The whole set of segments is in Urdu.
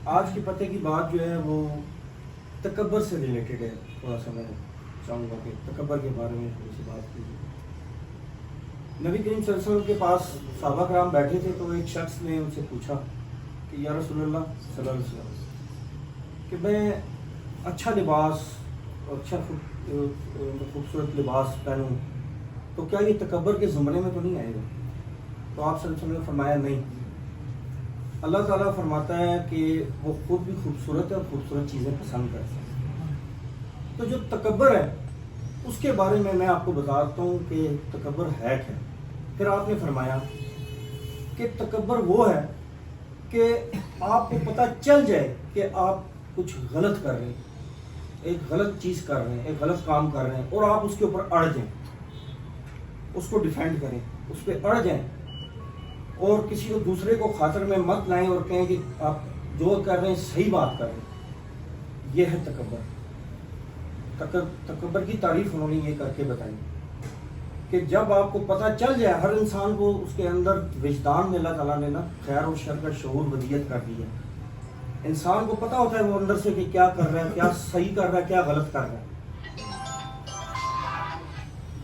آج کے پتے کی بات جو ہے وہ تکبر سے ریلیٹڈ ہے. تھوڑا سا میں چاہوں گا کہ تکبر کے بارے میں تھوڑی سی بات کیجیے. نبی کریم صلی اللہ علیہ وسلم کے پاس صحابہ کرام بیٹھے تھے تو ایک شخص نے ان سے پوچھا کہ یا رسول اللہ صلی اللہ علیہ وسلم کہ میں اچھا لباس اور اچھا خوبصورت لباس پہنوں تو کیا یہ تکبر کے زمرے میں تو نہیں آئے گا؟ تو آپ صلی اللہ علیہ وسلم نے فرمایا نہیں. اللہ تعالیٰ فرماتا ہے کہ وہ خود بھی خوبصورت ہے اور خوبصورت چیزیں پسند کرتا ہے. تو جو تکبر ہے اس کے بارے میں آپ کو بتاتا ہوں کہ تکبر ہے کیا. پھر آپ نے فرمایا کہ تکبر وہ ہے کہ آپ کو پتہ چل جائے کہ آپ کچھ غلط کر رہے ہیں, ایک غلط چیز کر رہے ہیں, ایک غلط کام کر رہے ہیں اور آپ اس کے اوپر اڑ جائیں, اس کو ڈیفینڈ کریں, اس پہ اڑ جائیں اور کسی کو دوسرے کو خاطر میں مت لائیں اور کہیں کہ آپ جو کر رہے ہیں صحیح بات کر رہے ہیں. یہ ہے تکبر. تکبر کی تعریف انہوں نے یہ کر کے بتائی کہ جب آپ کو پتہ چل جائے, ہر انسان کو اس کے اندر وجدان میں اللہ تعالیٰ نے نا خیر و شر کا شعور ودیت کر دیا. انسان کو پتہ ہوتا ہے وہ اندر سے کہ کیا کر رہا ہے, کیا صحیح کر رہا ہے, کیا غلط کر رہا ہے.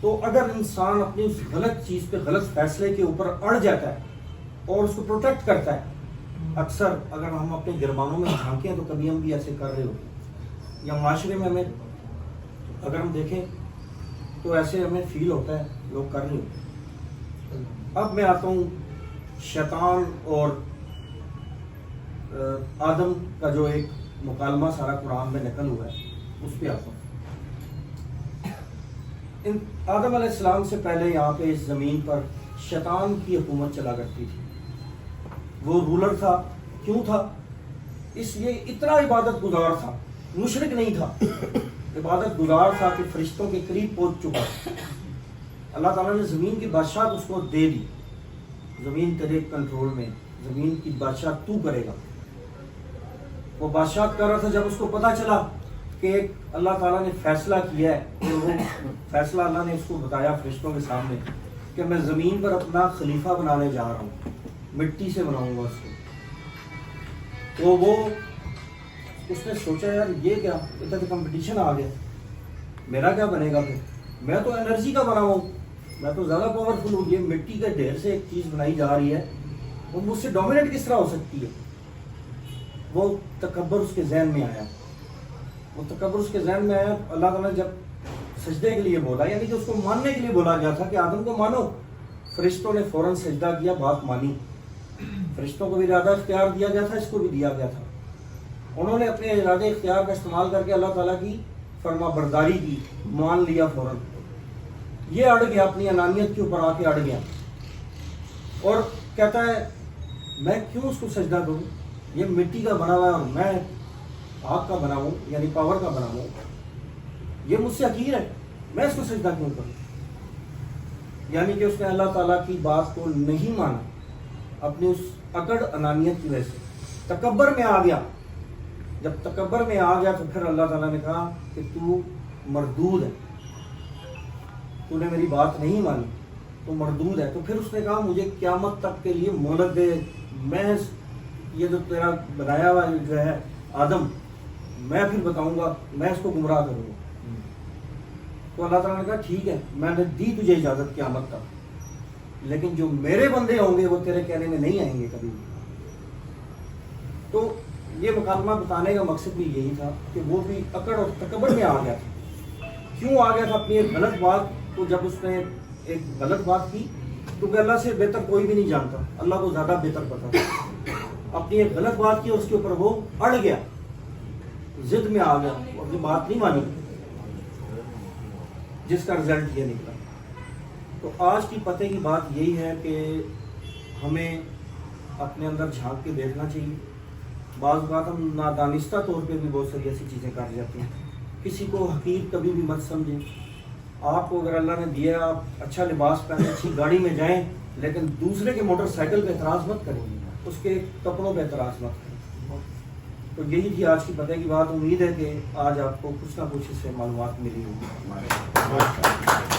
تو اگر انسان اپنی اس غلط چیز پہ, غلط فیصلے کے اوپر اڑ جاتا ہے اور اس کو پروٹیکٹ کرتا ہے, اکثر اگر ہم اپنے گرمانوں میں جھانکیں تو کبھی ہم بھی ایسے کر رہے ہوتے ہیں, یا معاشرے میں ہمیں اگر ہم دیکھیں تو ایسے ہمیں فیل ہوتا ہے لوگ کر رہے ہوتے ہیں. اب میں آتا ہوں شیطان اور آدم کا جو ایک مکالمہ سارا قرآن میں نقل ہوا ہے اس پہ آتا ہوں. آدم علیہ السلام سے پہلے یہاں پہ اس زمین پر شیطان کی حکومت چلا کرتی تھی. وہ رولر تھا. کیوں تھا؟ اس لیے اتنا عبادت گزار تھا, مشرک نہیں تھا, عبادت گزار تھا کہ فرشتوں کے قریب پہنچ چکا. اللہ تعالیٰ نے زمین کی بادشاہت اس کو دے دی, زمین تیرے کنٹرول میں, زمین کی بادشاہت تو کرے گا. وہ بادشاہت کر رہا تھا. جب اس کو پتہ چلا کہ اللہ تعالیٰ نے فیصلہ کیا ہے, تو وہ فیصلہ اللہ نے اس کو بتایا فرشتوں کے سامنے کہ میں زمین پر اپنا خلیفہ بنانے جا رہا ہوں, مٹی سے بناؤں گا اس کو. تو وہ اس نے سوچا یار یہ کیا, اتنا تو کمپٹیشن آ گیا, میرا کیا بنے گا؟ پھر میں تو انرجی کا بنا ہوں, میں تو زیادہ پاورفل ہوں. یہ مٹی کے ڈھیر سے ایک چیز بنائی جا رہی ہے, وہ مجھ سے ڈومینیٹ کس طرح ہو سکتی ہے؟ وہ تکبر اس کے ذہن میں آیا. وہ تکبر اس کے ذہن میں آیا. اللہ تعالیٰ نے جب سجدے کے لیے بولا, یعنی کہ اس کو ماننے کے لیے بولا گیا تھا کہ آدم کو مانو, فرشتوں نے فوراً سجدہ کیا, بات مانی. فرشتوں کو بھی ارادہ اختیار دیا گیا تھا, اس کو بھی دیا گیا تھا. انہوں نے اپنے ارادے اختیار کا استعمال کر کے اللہ تعالیٰ کی فرما برداری کی, مان لیا فوراً. یہ اڑ گیا, اپنی انانیت کے اوپر آ کے اڑ گیا اور کہتا ہے میں کیوں اس کو سجدہ کروں, یہ مٹی کا بنا ہوا ہے اور میں آگ کا بنا ہوں, یعنی پاور کا بنا ہوں, یہ مجھ سے حقیر ہے, میں اس کو سجدہ کیوں کروں. یعنی کہ اس نے اللہ تعالیٰ کی بات کو نہیں مانا, اپنی اس اکڑ انانیت کی وجہ سے تکبر میں آ گیا. جب تکبر میں آ گیا تو پھر اللہ تعالیٰ نے کہا کہ تو مردود ہے, تو نے میری بات نہیں مانی, تو مردود ہے. تو پھر اس نے کہا مجھے قیامت تک کے لیے مہلت دے, میں یہ جو تیرا بنایا ہوا جو ہے آدم, میں پھر بتاؤں گا, میں اس کو گمراہ کروں گا. تو اللہ تعالیٰ نے کہا ٹھیک ہے, میں نے دی تجھے اجازت قیامت تک, لیکن جو میرے بندے ہوں گے وہ تیرے کہنے میں نہیں آئیں گے کبھی بھی. تو یہ مکالمہ بتانے کا مقصد بھی یہی تھا کہ وہ بھی اکڑ اور تکبر میں آ گیا تھا. کیوں آ گیا تھا؟ اپنی ایک غلط بات کو, جب اس نے ایک غلط بات کی, کیونکہ اللہ سے بہتر کوئی بھی نہیں جانتا, اللہ کو زیادہ بہتر پتا تھا. اپنی ایک غلط بات کی, اس کے اوپر وہ اڑ گیا, ضد میں آ گیا اور یہ بات نہیں مانی, جس کا رزلٹ یہ نکلا. تو آج کی پتے کی بات یہی ہے کہ ہمیں اپنے اندر جھانک کے دیکھنا چاہیے. بعض اوقات ہم نادانستہ طور پہ بھی بہت ساری ایسی چیزیں کر جاتے ہیں. کسی کو حقیر کبھی بھی مت سمجھیں. آپ کو اگر اللہ نے دیا, آپ اچھا لباس پہنے, اچھی گاڑی میں جائیں, لیکن دوسرے کے موٹر سائیکل پہ اعتراض مت کریں, اس کے کپڑوں پہ اعتراض مت کریں. تو یہی تھی آج کی پتے کی بات. امید ہے کہ آج آپ کو کچھ نہ کچھ اس سے معلومات ملی ہوگی.